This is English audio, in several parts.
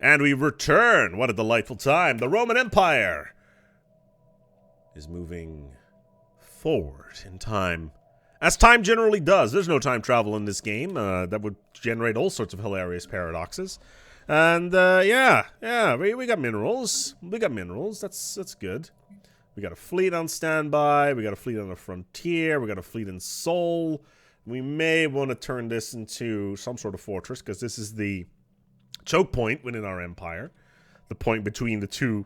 And we return. What a delightful time. The Roman Empire is moving forward in time. As time generally does. There's no time travel in this game. That would generate all sorts of hilarious paradoxes. And, yeah, we got minerals. We got minerals. That's good. We got a fleet on standby. We got a fleet on the frontier. We got a fleet in Seoul. We may want to turn this into some sort of fortress, because this is the choke point within our empire. The point between the two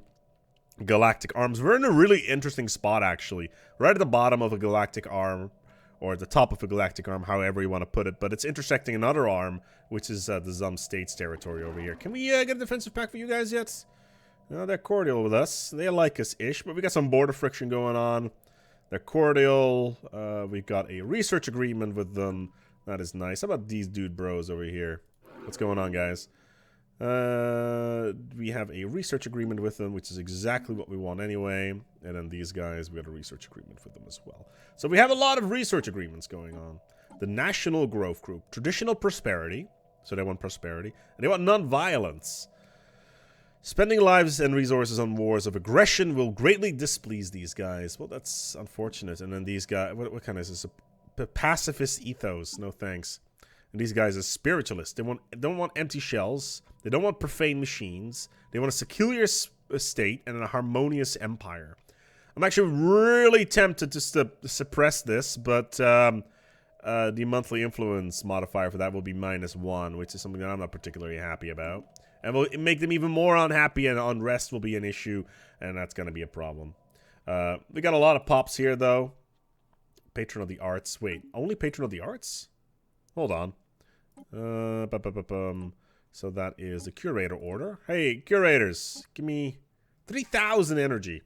galactic arms. We're in a really interesting spot, actually. Right at the bottom of a galactic arm, or at the top of a galactic arm, however you want to put it. But it's intersecting another arm, which is the Zum States territory over here. Can we get a defensive pack for you guys yet? No, they're cordial with us. They like us-ish, but we got some border friction going on. They're cordial. We've got a research agreement with them. That is nice. How about these dude bros over here? What's going on, guys? We have a research agreement with them, which is exactly what we want anyway. And then these guys, we got a research agreement with them as well. So we have a lot of research agreements going on. The National Growth Group. Traditional prosperity. So they want prosperity. And they want non-violence. Spending lives and resources on wars of aggression will greatly displease these guys. Well, that's unfortunate. And then these guys, what kind is this? A pacifist ethos. No thanks. And these guys are spiritualists. They don't want empty shells. They don't want profane machines. They want a secure state and a harmonious empire. I'm actually really tempted just to suppress this, but the monthly influence modifier for that will be -1, which is something that I'm not particularly happy about. And will make them even more unhappy, and unrest will be an issue, and that's going to be a problem. We got a lot of pops here, though. Patron of the Arts. Wait, only Patron of the Arts? Hold on. So that is the Curator Order. Hey, Curators, give me 3,000 energy.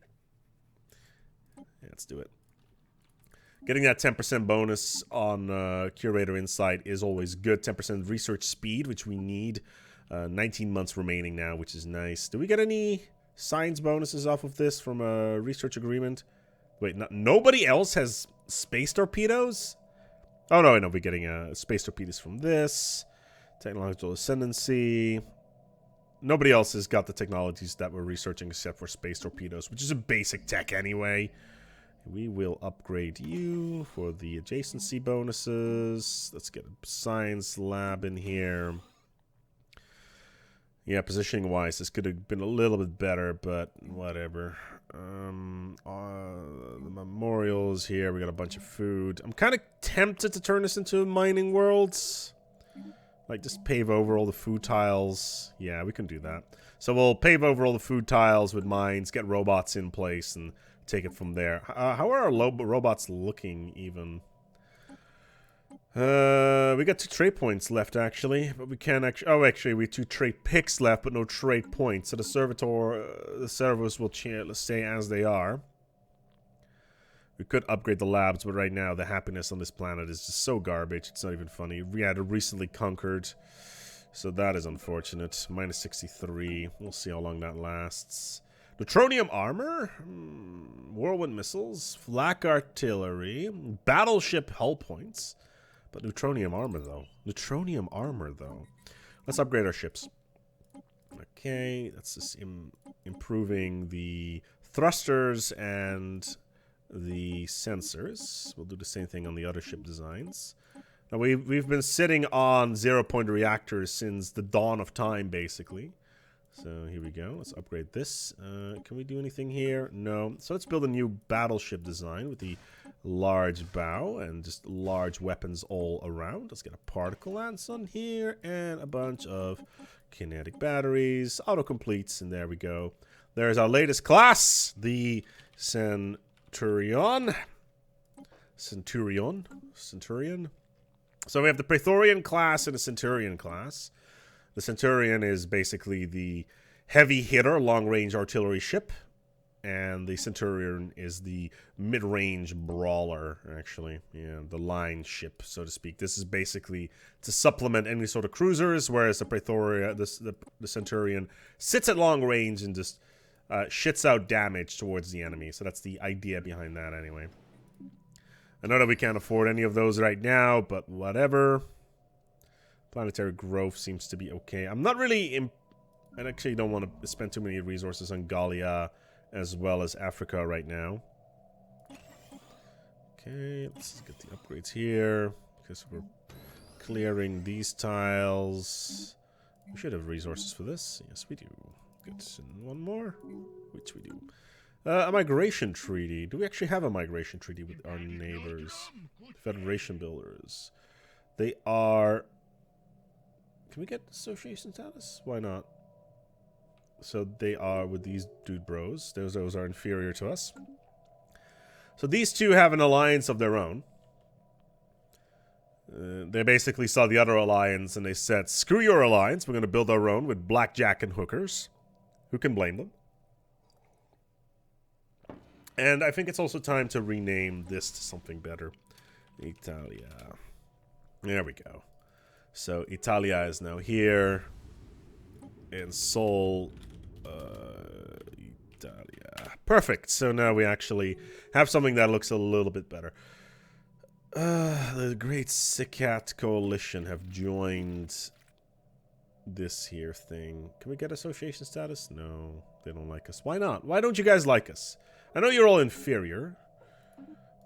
Yeah, let's do it. Getting that 10% bonus on Curator Insight is always good. 10% research speed, which we need. 19 months remaining now, which is nice. Do we get any science bonuses off of this from a research agreement? Wait, nobody else has space torpedoes? Oh, no, we're getting space torpedoes from this. Technological ascendancy. Nobody else has got the technologies that we're researching except for space torpedoes, which is a basic tech anyway. We will upgrade you for the adjacency bonuses. Let's get a science lab in here. Yeah, positioning-wise, this could have been a little bit better, but whatever. The memorials here. We got a bunch of food. I'm kind of tempted to turn this into mining worlds. Like, just pave over all the food tiles. Yeah, we can do that. So we'll pave over all the food tiles with mines, get robots in place, and take it from there. How are our robots looking, even? We got 2 trade points left, actually, but we can't actually. Oh, actually, we have 2 trade picks left, but no trade points. So the the servos will stay as they are. We could upgrade the labs, but right now the happiness on this planet is just so garbage. It's not even funny. We had it recently conquered, so that is unfortunate. -63. We'll see how long that lasts. Neutronium armor, whirlwind missiles, flak artillery, battleship hull points. But neutronium armor, though. Neutronium armor, though. Let's upgrade our ships. Okay, that's just improving the thrusters and the sensors. We'll do the same thing on the other ship designs. Now, we've been sitting on 0-point reactors since the dawn of time, basically. So here we go. Let's upgrade this. Can we do anything here? No. So let's build a new battleship design with the large bow and just large weapons all around. Let's get a particle lance on here and a bunch of kinetic batteries, autocompletes, and there we go. There's our latest class, the Centurion. So we have the Praetorian class and the Centurion class. The Centurion is basically the heavy hitter, long-range artillery ship. And the Centurion is the mid-range brawler, actually. Yeah, the line ship, so to speak. This is basically to supplement any sort of cruisers, whereas the Centurion sits at long range and just shits out damage towards the enemy. So that's the idea behind that, anyway. I know that we can't afford any of those right now, but whatever. Planetary growth seems to be okay. I'm not really I actually don't want to spend too many resources on Gallia as well as Africa right now. Okay, let's get the upgrades here. Because we're clearing these tiles. We should have resources for this. Yes, we do. Good. And one more, which we do. A migration treaty. Do we actually have a migration treaty with our neighbors? Federation builders. They are... Can we get association status? Why not? So they are with these dude bros. Those are inferior to us. So these two have an alliance of their own. They basically saw the other alliance and they said, screw your alliance, we're going to build our own with blackjack and hookers. Who can blame them? And I think it's also time to rename this to something better. Italia. There we go. So Italia is now here. And Seoul, Italia. Perfect. So now we actually have something that looks a little bit better. The Great Sikat Coalition have joined this here thing. Can we get association status? No, they don't like us. Why not? Why don't you guys like us? I know you're all inferior.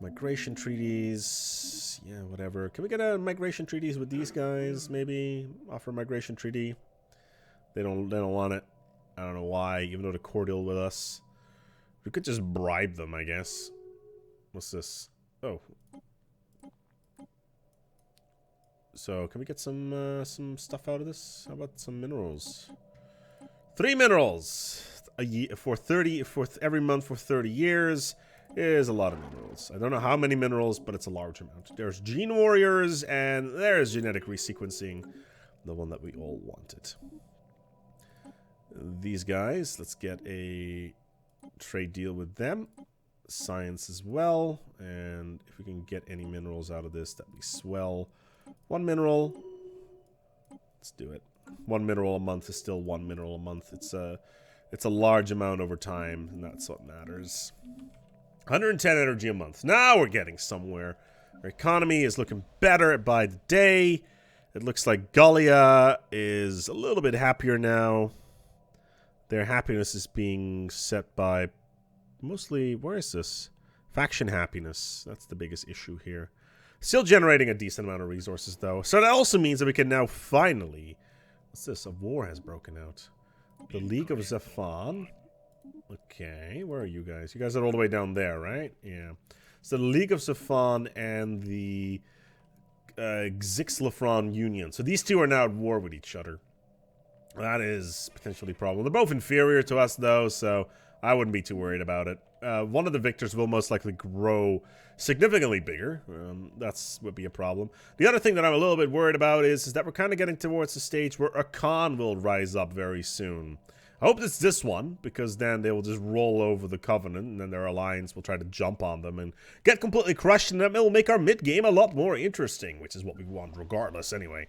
Migration treaties. Yeah, whatever. Can we get a migration treaties with these guys? Maybe offer a migration treaty. They don't want it. I don't know why, even though they're cordial with us. We could just bribe them, I guess. What's this? Oh. So, can we get some stuff out of this? How about some minerals? 3 minerals a year for every month for 30 years is a lot of minerals. I don't know how many minerals, but it's a large amount. There's gene warriors and there's genetic resequencing, the one that we all wanted. These guys, let's get a trade deal with them. Science as well, and if we can get any minerals out of this, that'd be swell. 1 mineral. Let's do it. 1 mineral a month is still 1 mineral a month. It's a large amount over time, and that's what matters. 110 energy a month. Now we're getting somewhere. Our economy is looking better by the day. It looks like Gallia is a little bit happier now. Their happiness is being set by mostly, where is this? Faction happiness. That's the biggest issue here. Still generating a decent amount of resources, though. So that also means that we can now finally... What's this? A war has broken out. The League of Zafan. Okay, where are you guys? You guys are all the way down there, right? Yeah. So the League of Zafan and the Xixlafron Union. So these two are now at war with each other. That is potentially a problem. They're both inferior to us, though, so I wouldn't be too worried about it. One of the victors will most likely grow significantly bigger. That's would be a problem. The other thing that I'm a little bit worried about is that we're kind of getting towards the stage where a Khan will rise up very soon. I hope it's this one, because then they will just roll over the Covenant, and then their alliance will try to jump on them and get completely crushed, and that will make our mid-game a lot more interesting, which is what we want regardless anyway.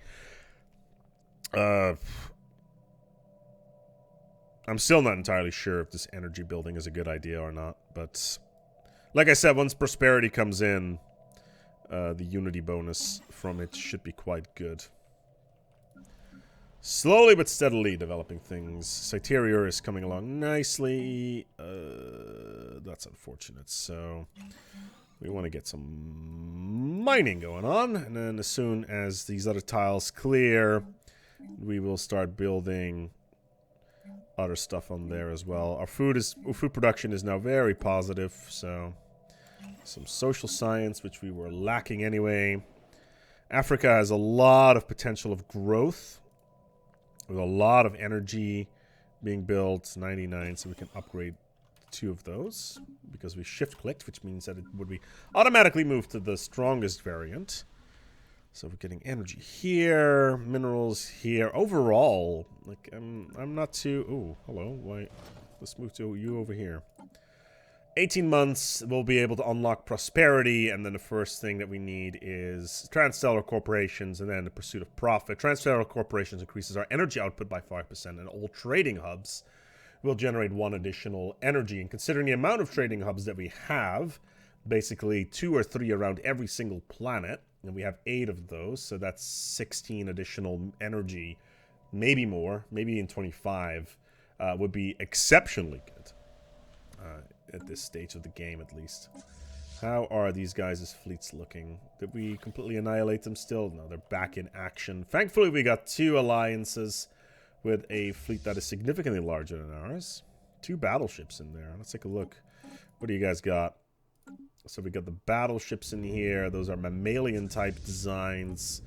I'm still not entirely sure if this energy building is a good idea or not, but like I said, once prosperity comes in, the unity bonus from it should be quite good. Slowly but steadily developing things. Cyterior is coming along nicely. That's unfortunate, so we want to get some mining going on, and then as soon as these other tiles clear, we will start building other stuff on there as well. Our food production is now very positive, so some social science, which we were lacking anyway. Africa has a lot of potential of growth, with a lot of energy being built. 99, so we can upgrade 2 of those because we shift clicked, which means that it would be automatically moved to the strongest variant. So we're getting energy here, minerals here. Overall, like I'm not too... Oh, hello. Why? Let's move to you over here. 18 months, we'll be able to unlock prosperity, and then the first thing that we need is transstellar corporations, and then the pursuit of profit. Transstellar corporations increases our energy output by 5%, and all trading hubs will generate 1 additional energy. And considering the amount of trading hubs that we have, basically 2 or 3 around every single planet, and we have 8 of those, so that's 16 additional energy maybe more, maybe in 25, would be exceptionally good. At this stage of the game, at least. How are these guys' fleets looking? Did we completely annihilate them still? No, they're back in action. Thankfully, we got 2 alliances with a fleet that is significantly larger than ours. 2 battleships in there. Let's take a look. What do you guys got? So we got the battleships in here. Those are mammalian-type designs.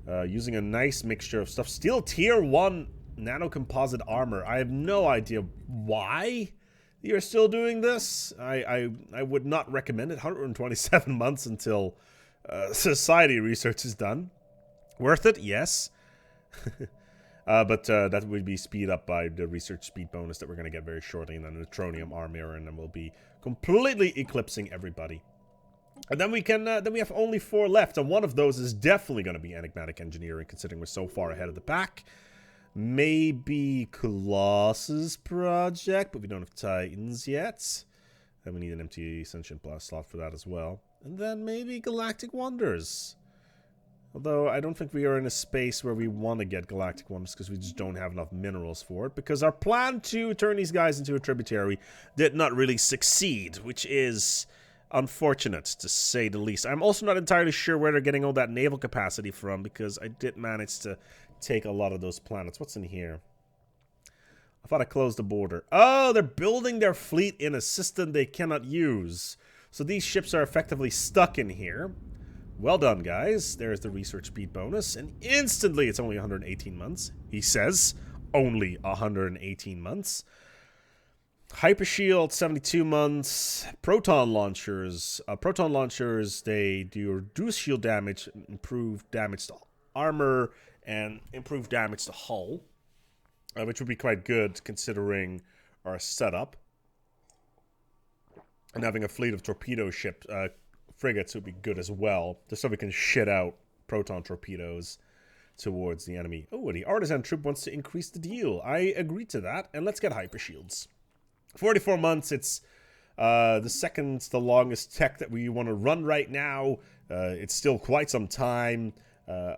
Using a nice mixture of stuff. Still tier 1 nanocomposite armor. I have no idea why you're still doing this. I would not recommend it. 127 months until society research is done. Worth it? Yes. But that would be speed up by the research speed bonus that we're going to get very shortly, and then the neutronium armor, and then we'll be completely eclipsing everybody. And then we can then we have only 4 left, and one of those is definitely going to be enigmatic engineering, considering we're so far ahead of the pack. Maybe Colossus project, but we don't have Titans yet. And we need an empty sentient blast slot for that as well. And then maybe Galactic Wonders. Although I don't think we are in a space where we want to get Galactic Wonders because we just don't have enough minerals for it. Because our plan to turn these guys into a tributary did not really succeed, which is unfortunate to say the least. I'm also not entirely sure where they're getting all that naval capacity from, because I did manage to take a lot of those planets. What's in here? I thought I closed the border. Oh, they're building their fleet in a system they cannot use. So these ships are effectively stuck in here. Well done, guys. There's the research speed bonus. And instantly, it's only 118 months. He says, only 118 months. Hypershield, 72 months. Proton launchers. Proton launchers, they do reduce shield damage, improve damage to armor, and improve damage to hull, which would be quite good considering our setup. And having a fleet of torpedo ship frigates would be good as well, just so we can shit out proton torpedoes towards the enemy. Oh, the artisan troop wants to increase the deal. I agree to that, and let's get hypershields. 44 months, it's the second to longest tech that we want to run right now. It's still quite some time.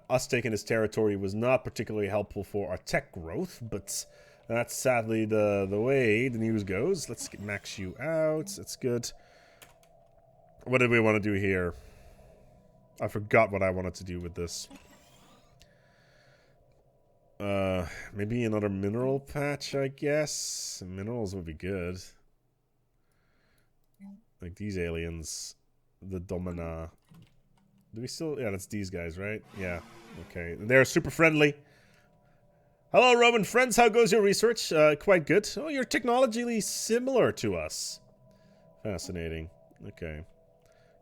Us taking this territory was not particularly helpful for our tech growth, but that's sadly the way the news goes. Let's max you out. That's good. What did we want to do here? I forgot what I wanted to do with this. Maybe another mineral patch, I guess. Minerals would be good. Like these aliens. The Domina. Do we still... Yeah, that's these guys, right? Yeah. Okay. They're super friendly. Hello, Roman friends. How goes your research? Quite good. Oh, you're technologically similar to us. Fascinating. Okay.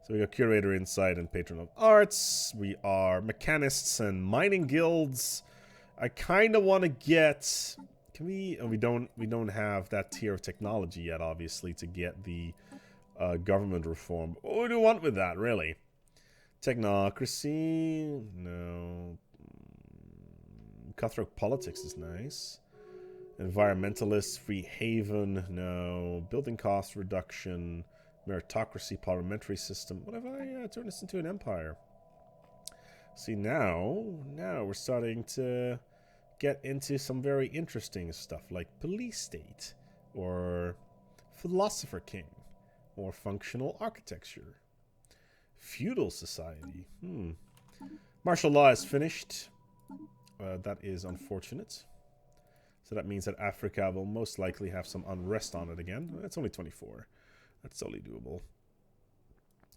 So we got Curator Insight and Patron of Arts. We are Mechanists and Mining Guilds. I kind of want to get... Can we... Oh, we don't have that tier of technology yet, obviously, to get the government reform. What do we want with that, really? Technocracy? No. Cutthroat politics is nice. Environmentalists, free haven? No. Building cost reduction. Meritocracy, parliamentary system. What if I turn this into an empire? See, now we're starting to get into some very interesting stuff like police state, or philosopher king, or functional architecture. Feudal society. Martial law is finished. That is unfortunate. So that means that Africa will most likely have some unrest on it again. It's only 24. That's totally doable.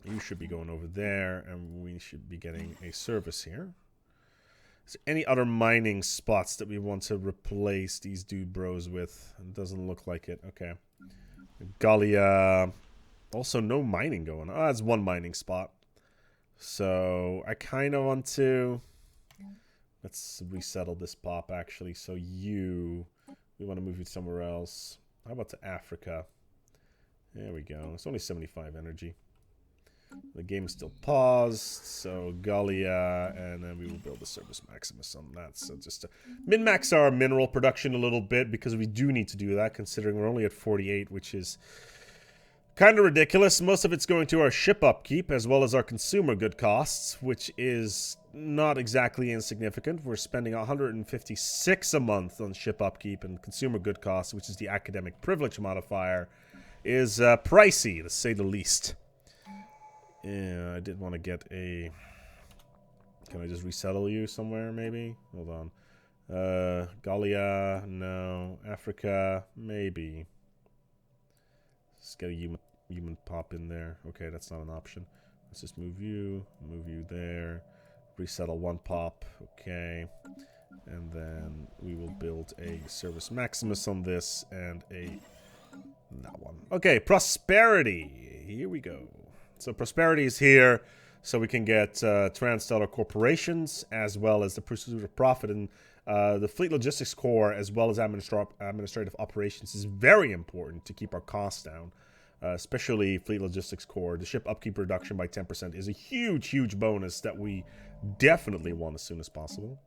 You should be going over there, and we should be getting a service here. Is there any other mining spots that we want to replace these dude bros with? It doesn't look like it. Okay. Gallia. Also, no mining going on. Oh, that's one mining spot. So, I kind of want to... Let's resettle this pop, actually. So, we want to move you somewhere else. How about to Africa? There we go. It's only 75 energy. The game is still paused. So, Gallia, and then we will build a Service Maximus on that. So, just to min-max our mineral production a little bit, because we do need to do that, considering we're only at 48, which is... Kind of ridiculous. Most of it's going to our ship upkeep as well as our consumer good costs, which is not exactly insignificant. We're spending 156 a month on ship upkeep, and consumer good costs, which is the academic privilege modifier, is pricey, to say the least. Yeah, I did want to get a... Can I just resettle you somewhere, maybe? Hold on. Gallia, no. Africa, maybe. Let's get a human pop in there. Okay, that's not an option. Let's just move you there. Resettle one pop. Okay. And then we will build a Service Maximus on this and that one. Okay, Prosperity. Here we go. So Prosperity is here so we can get Transstellar Corporations as well as the Pursuit of Profit, and the Fleet Logistics Core as well as Administrative Operations is very important to keep our costs down. Especially Fleet Logistics Core. The ship upkeep reduction by 10% is a huge, huge bonus that we definitely want as soon as possible.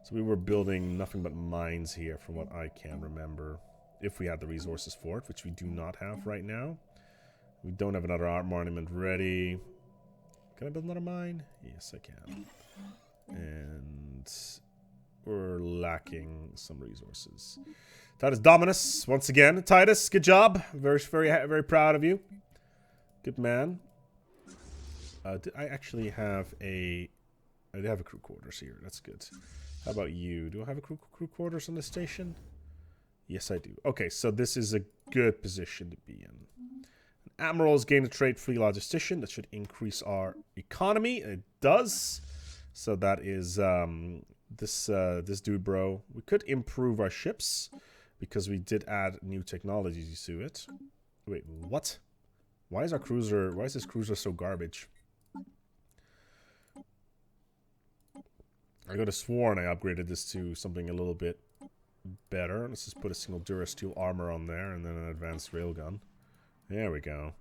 So we were building nothing but mines here from what I can remember. If we had the resources for it, which we do not have right now. We don't have another art monument ready. Can I build another mine? Yes, I can. And we're lacking some resources. Titus Dominus, once again. Titus, good job. Very, very proud of you. Good man. Did I actually have a... I did have a crew quarters here. That's good. How about you? Do I have a crew quarters on the station? Yes, I do. Okay, so this is a good position to be in. Admirals gain a trade free logistician. That should increase our economy. It does. So that is this dude, bro. We could improve our ships because we did add new technologies to it. Wait, what? Why is this cruiser so garbage? I could have sworn I upgraded this to something a little bit better. Let's just put a single Durasteel armor on there and then an advanced railgun. There we go.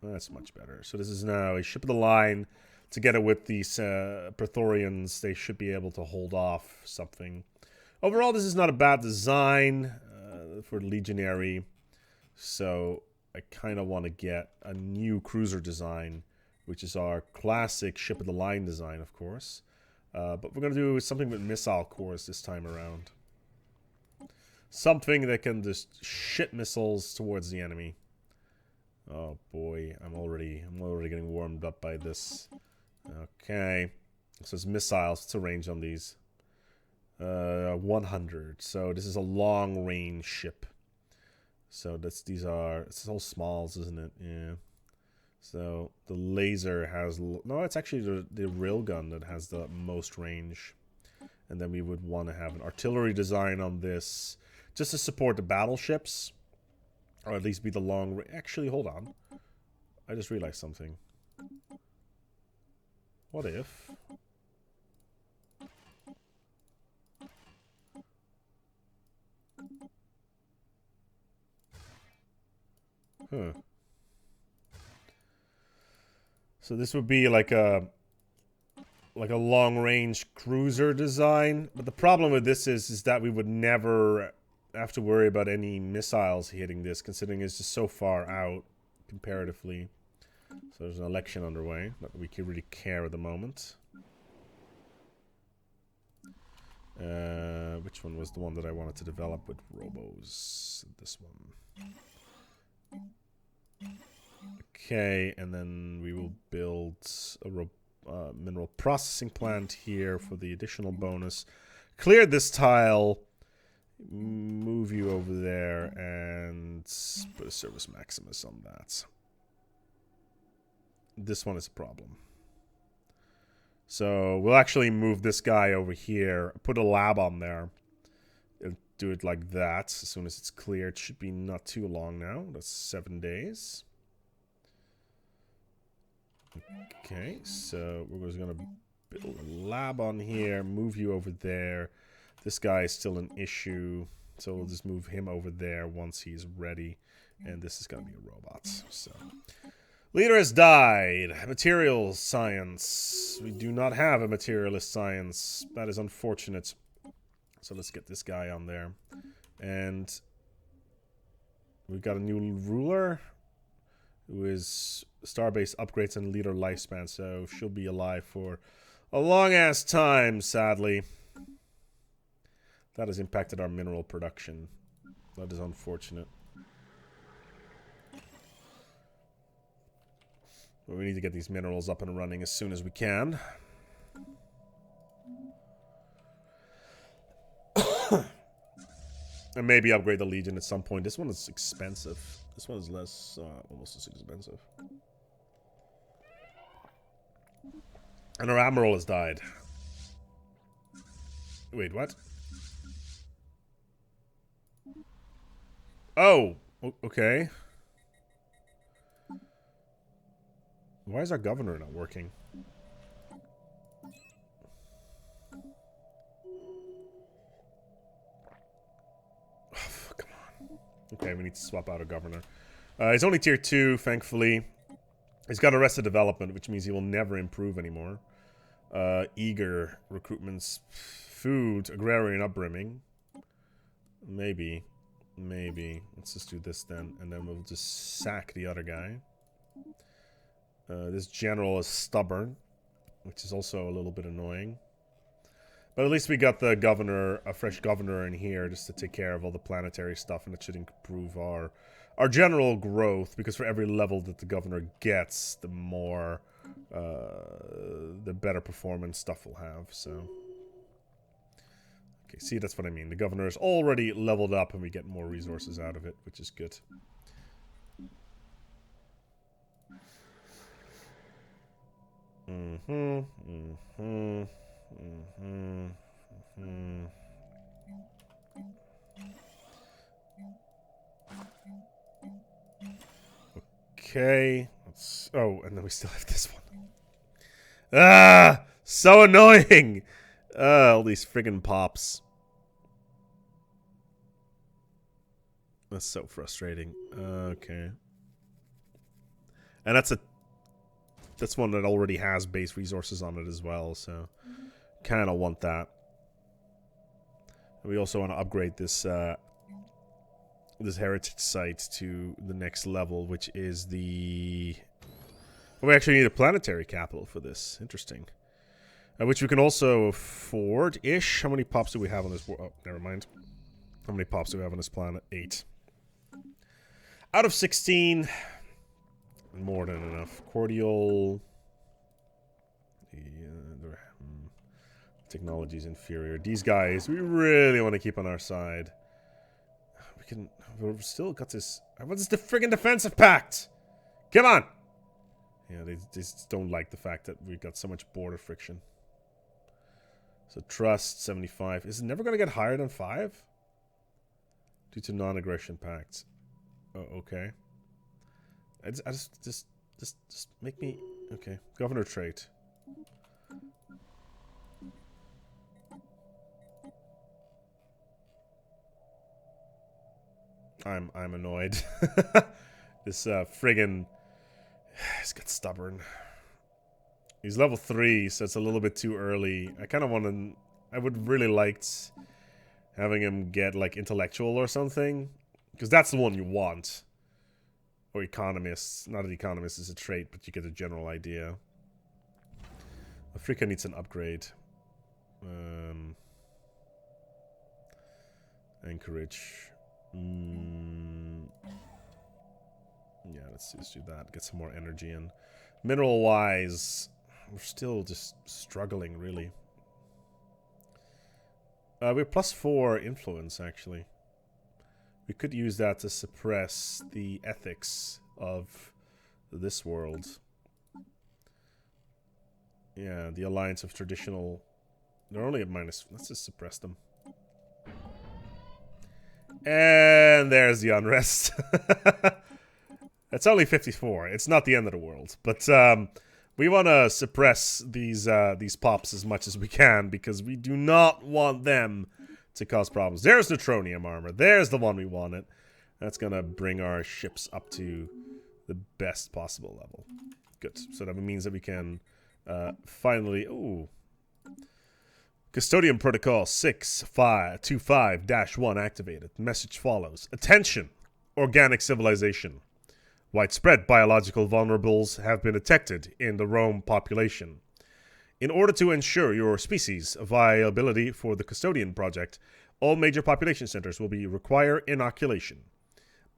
That's much better. So this is now a ship of the line. Together with these Praetorians, they should be able to hold off something. Overall, this is not a bad design for Legionary. So I kind of want to get a new cruiser design, which is our classic ship of the line design, of course. But we're going to do something with missile cores this time around. Something that can just shit missiles towards the enemy. Oh boy, I'm already getting warmed up by this. Okay, so it's missiles. What's the range on these? 100. So this is a long range ship. So it's all smalls, isn't it? Yeah. So the laser has no. It's actually the railgun that has the most range. And then we would want to have an artillery design on this, just to support the battleships. Or at least be the long... Actually, hold on. I just realized something. What if... Huh. So this would be like a long-range cruiser design. But the problem with this is that we would never... have to worry about any missiles hitting this, considering it's just so far out comparatively. So there's an election underway. Not that we can really care at the moment. Which one was the one that I wanted to develop with robos? This one. Okay, and then we will build a mineral processing plant here for the additional bonus. Clear this tile. Move you over there and put a Service Maximus on that. This one is a problem. So we'll actually move this guy over here, put a lab on there, and do it like that. As soon as it's cleared, it should be not too long now. That's 7 days. Okay, so we're just gonna build a lab on here, move you over there. This guy is still an issue, so we'll just move him over there once he's ready. And this is going to be a robot. So, leader has died. Materials science. We do not have a materialist science. That is unfortunate. So let's get this guy on there. And we've got a new ruler. who is starbase upgrades and leader lifespan, so she'll be alive for a long-ass time, sadly. That has impacted our mineral production. That is unfortunate. But we need to get these minerals up and running as soon as we can. And maybe upgrade the Legion at some point. This one is expensive. This one is less, almost as expensive. And our Admiral has died. Wait, what? Oh, okay. Why is our governor not working? Oh, come on. Okay, we need to swap out a governor. He's only tier 2, thankfully. He's got Arrested Development, which means he will never improve anymore. Eager recruitments. Food, Agrarian Upbrimming. Maybe. Maybe. Let's just do this then, and then we'll just sack the other guy. This general is stubborn, which is also a little bit annoying. But at least we got the governor, a fresh governor in here just to take care of all the planetary stuff, and it should improve our general growth, because for every level that the governor gets, the more, the better performance stuff will have, so. Okay, see, that's what I mean. The governor is already leveled up and we get more resources out of it, which is good. Okay. Oh, and then we still have this one. Ah! So annoying! All these friggin' pops. That's so frustrating. Okay. And that's one that already has base resources on it as well, so kind of want that. And we also want to upgrade this this heritage site to the next level, which is the... We actually need a planetary capital for this. Interesting. Which we can also afford-ish. How many pops do we have on this... Oh, never mind. How many pops do we have on this planet? 8. Out of 16. More than enough. Cordial. The technology is inferior. These guys, we really want to keep on our side. We've still got this... What is the friggin' defensive pact? Come on! Yeah, they just don't like the fact that we've got so much border friction. So trust 75. Is it never going to get higher than 5? Due to non-aggression pacts. Oh, okay. I just make me... Okay. Governor trait. I'm annoyed. This friggin... He's got stubborn. He's level 3, so it's a little bit too early. I kind of want to... I would really liked having him get, like, intellectual or something. Because that's the one you want. Or economists. Not that economist is a trait, but you get a general idea. Africa needs an upgrade. Anchorage. Yeah, let's just do that. Get some more energy in. Mineral-wise... We're still just struggling, really. We're +4 influence, actually. We could use that to suppress the ethics of this world. Yeah, the alliance of traditional... They're only at minus... Let's just suppress them. And there's the unrest. It's only 54. It's not the end of the world. But, we want to suppress these pops as much as we can, because we do not want them to cause problems. There's neutronium armor. There's the one we wanted. That's going to bring our ships up to the best possible level. Good. So that means that we can finally... Ooh. Custodian Protocol 6525-1 activated. Message follows. Attention, organic civilization. Widespread biological vulnerables have been detected in the Rome population. In order to ensure your species' viability for the Custodian Project, all major population centers will require inoculation.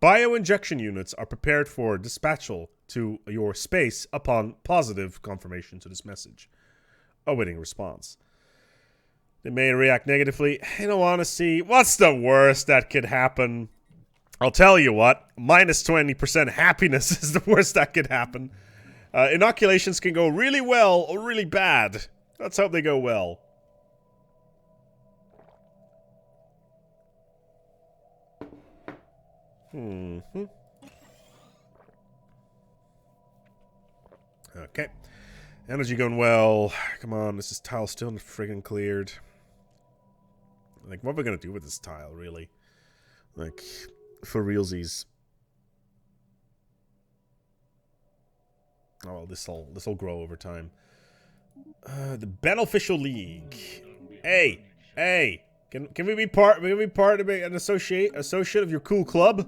Bioinjection units are prepared for dispatchal to your space upon positive confirmation to this message. Awaiting response. They may react negatively. In all honesty, what's the worst that could happen? I'll tell you what, minus 20% happiness is the worst that could happen. Inoculations can go really well or really bad. Let's hope they go well. Okay. Energy going well. Come on, this is tile still not friggin' cleared. Like, what are we gonna do with this tile, really? Like, for realsies. Oh, well, this'll grow over time. The Beneficial League. Hey, can we be part of an associate of your cool club?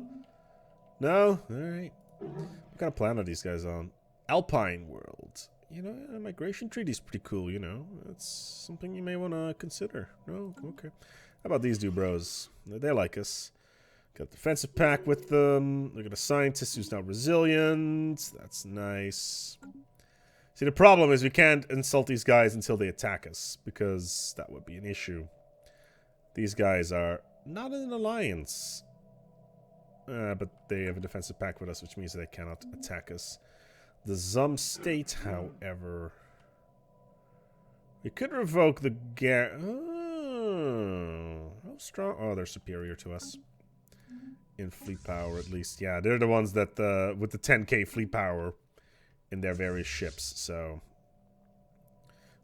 No? Alright. What kind of planet are these guys on? Alpine World. You know, a migration treaty is pretty cool, you know. That's something you may want to consider. No? Okay. How about these two bros? They like us. Got a defensive pack with them. Look at a scientist who's now resilient. That's nice. See, the problem is we can't insult these guys until they attack us, because that would be an issue. These guys are not in an alliance. But they have a defensive pact with us, which means they cannot attack us. The Zum State, however... We could revoke the Oh, how strong... Oh, they're superior to us. In fleet power, at least. Yeah, they're the ones that, with the 10k fleet power in their various ships, so...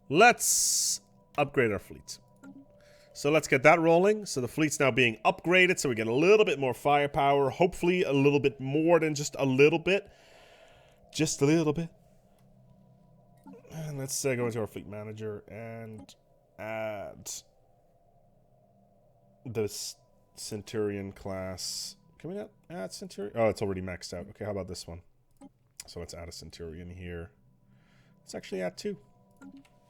Let's upgrade our fleet. So let's get that rolling. So the fleet's now being upgraded, so we get a little bit more firepower. Hopefully a little bit more than just a little bit. Just a little bit. And let's go into our fleet manager and add this Centurion class. Can we not add Centurion? Oh, it's already maxed out. Okay, how about this one? So let's add a Centurion here. Let's actually add 2.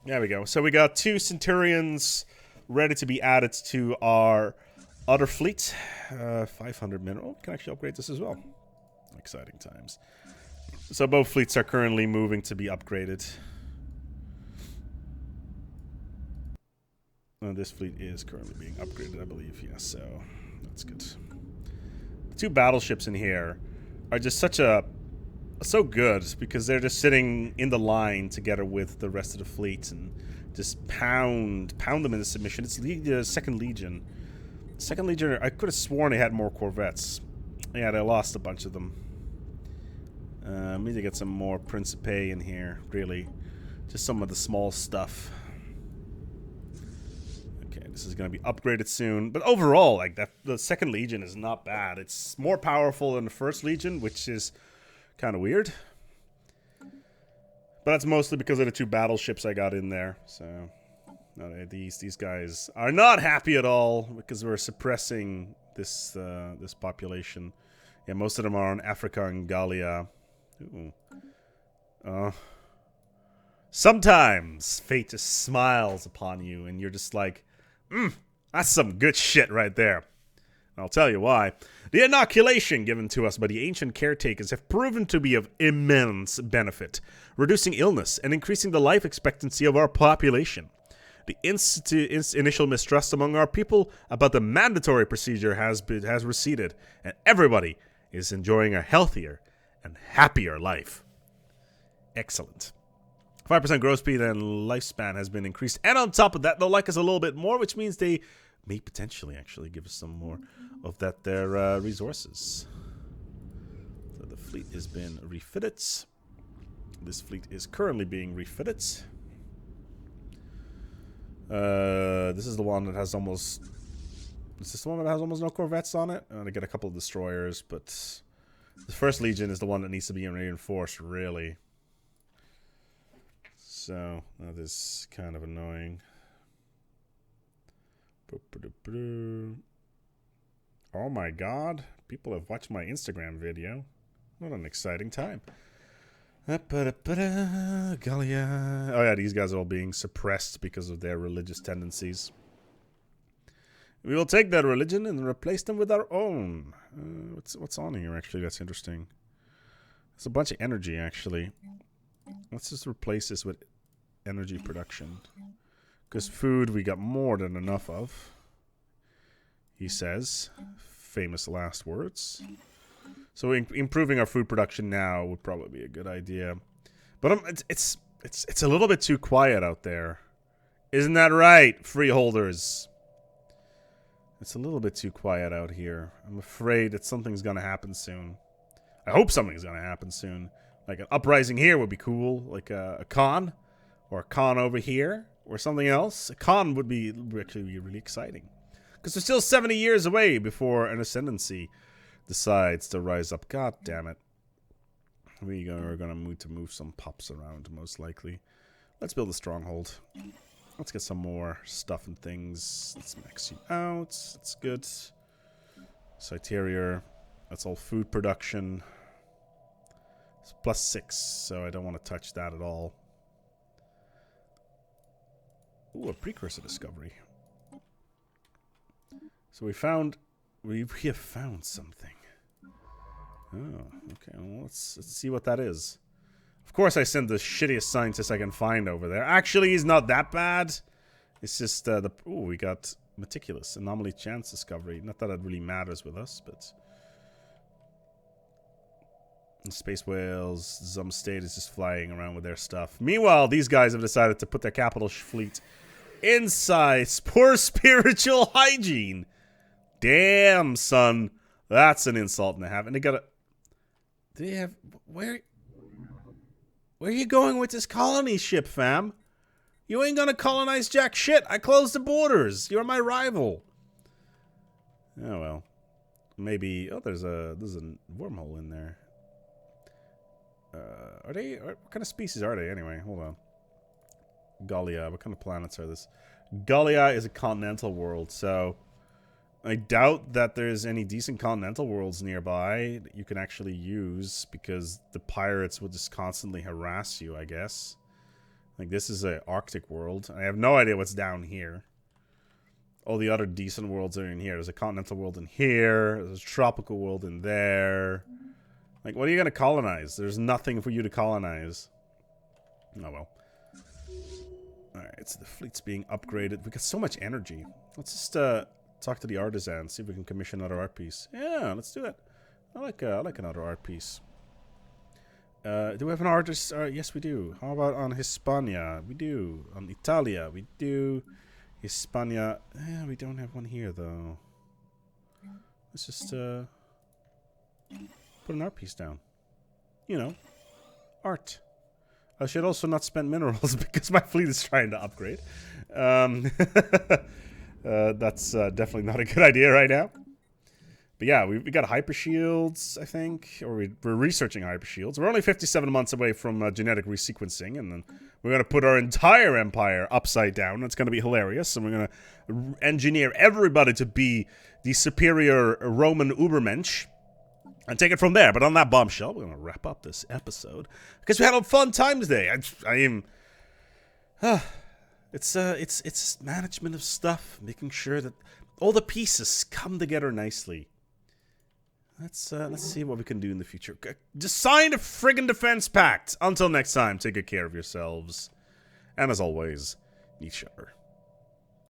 There we go. So we got 2 Centurions ready to be added to our other fleet. 500 mineral. Can actually upgrade this as well. Exciting times. So both fleets are currently moving to be upgraded. This fleet is currently being upgraded, I believe. Yeah, so that's good. The 2 battleships in here are just so good because they're just sitting in the line together with the rest of the fleet and just pound them into submission. It's the Second Legion. Second Legion, I could have sworn they had more corvettes. Yeah, they lost a bunch of them. We need to get some more Principe in here, really. Just some of the small stuff. Okay, this is going to be upgraded soon. But overall, like that, the Second Legion is not bad. It's more powerful than the First Legion, which is kind of weird. But that's mostly because of the 2 battleships I got in there. So no, these guys are not happy at all because we're suppressing this this population. Yeah, most of them are on Africa and Gallia. Ooh. Sometimes fate just smiles upon you and you're just like, that's some good shit right there. And I'll tell you why. The inoculation given to us by the ancient caretakers have proven to be of immense benefit, reducing illness and increasing the life expectancy of our population. The initial mistrust among our people about the mandatory procedure has receded, and everybody is enjoying a healthier and happier life. Excellent. 5% growth speed and lifespan has been increased. And on top of that, they'll like us a little bit more, which means they may potentially actually give us some more of their resources. So the fleet has been refitted. This fleet is currently being refitted. This is the one that has almost... Is this the one that has almost no corvettes on it? I'm going to get a couple of destroyers, but... The First Legion is the one that needs to be reinforced, really. So, that is kind of annoying. Oh my god. People have watched my Instagram video. What an exciting time. Gallia. Oh yeah, these guys are all being suppressed because of their religious tendencies. We will take their religion and replace them with our own. What's on here, actually? That's interesting. It's a bunch of energy, actually. Let's just replace this with energy production. Because food we got more than enough of. He says. Famous last words. So improving our food production now would probably be a good idea. But it's a little bit too quiet out there. Isn't that right, freeholders? It's a little bit too quiet out here. I'm afraid that something's going to happen soon. I hope something's going to happen soon. Like an uprising here would be cool. Like a Khan. Or a Khan over here. Or something else. A Khan would actually be really exciting. Because we're still 70 years away before an ascendancy decides to rise up. God damn it. We are going to need to move some pups around, most likely. Let's build a stronghold. Let's get some more stuff and things. Let's max you out. That's good. Cyterior. That's all food production. It's +6, so I don't want to touch that at all. Ooh, a precursor discovery. So we have found something. Oh, okay. Well, let's see what that is. Of course, I sent the shittiest scientist I can find over there. Actually, he's not that bad. It's just ooh, we got meticulous anomaly chance discovery. Not that it really matters with us, but space whales, some state is just flying around with their stuff. Meanwhile, these guys have decided to put their capital fleet inside poor spiritual hygiene. Damn, son. That's an insult to have. And they got a... They have... Where are you going with this colony ship, fam? You ain't gonna colonize jack shit. I closed the borders. You're my rival. Oh, well. Maybe... Oh, there's a wormhole in there. What kind of species are they, anyway? Hold on. Gallia. What kind of planets are this? Gallia is a continental world, so... I doubt that there's any decent continental worlds nearby that you can actually use, because the pirates will just constantly harass you, I guess. Like, this is an Arctic world. I have no idea what's down here. All the other decent worlds are in here. There's a continental world in here. There's a tropical world in there. Like, what are you going to colonize? There's nothing for you to colonize. Oh, well. Alright, so the fleet's being upgraded. We got so much energy. Let's just, talk to the artisan, see if we can commission another art piece. Yeah, let's do it. I like another art piece. Do we have an artist? Yes, we do. How about on Hispania? We do. On Italia, we do. Hispania. We don't have one here, though. Let's just put an art piece down. You know, art. I should also not spend minerals because my fleet is trying to upgrade. That's definitely not a good idea right now. But yeah, we got hyper shields, I think, or we're researching hyper shields. We're only 57 months away from genetic resequencing, and then we're going to put our entire empire upside down. It's going to be hilarious, and we're going to engineer everybody to be the superior Roman Ubermensch and take it from there. But on that bombshell, we're going to wrap up this episode because we had a fun time today. It's management of stuff, making sure that all the pieces come together nicely. Let's see what we can do in the future. Just sign a friggin' defense pact. Until next time, take good care of yourselves. And as always, each other.